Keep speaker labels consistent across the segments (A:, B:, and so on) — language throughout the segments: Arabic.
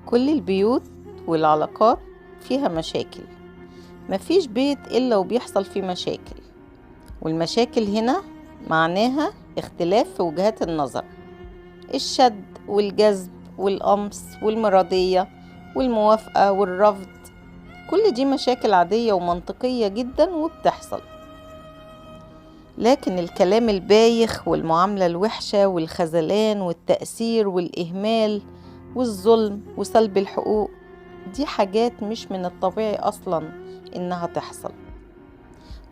A: كل البيوت والعلاقات فيها مشاكل. مفيش بيت إلا وبيحصل فيه مشاكل، والمشاكل هنا معناها اختلاف في وجهات النظر، الشد والجذب والقمص والمرضية والموافقة والرفض. كل دي مشاكل عادية ومنطقية جدا وبتحصل. لكن الكلام البايخ والمعاملة الوحشة والخذلان والتأثير والإهمال والظلم وسلب الحقوق، دي حاجات مش من الطبيعي أصلا إنها تحصل،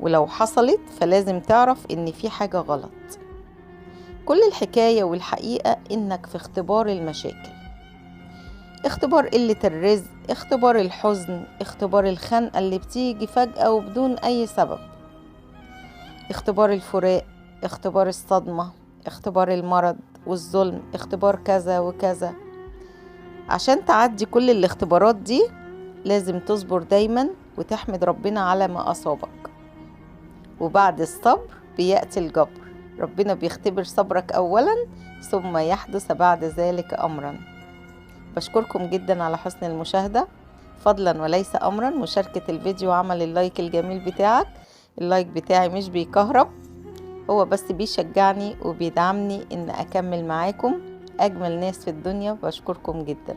A: ولو حصلت فلازم تعرف إن في حاجة غلط. كل الحكاية والحقيقة إنك في اختبار المشاكل، اختبار قلة الرزق، اختبار الحزن، اختبار الخنقة اللي بتيجي فجأة وبدون أي سبب، اختبار الفراق، اختبار الصدمة، اختبار المرض والظلم، اختبار كذا وكذا. عشان تعدي كل الاختبارات دي لازم تصبر دايما وتحمد ربنا على ما أصابك، وبعد الصبر بيأتي الجبر. ربنا بيختبر صبرك أولا ثم يحدث بعد ذلك أمرا. بشكركم جدا على حسن المشاهدة، فضلا وليس أمرا مشاركة الفيديو وعمل اللايك الجميل بتاعك. اللايك بتاعي مش بيكهرب، هو بس بيشجعني وبيدعمني إن أكمل معاكم أجمل ناس في الدنيا. بشكركم جدا.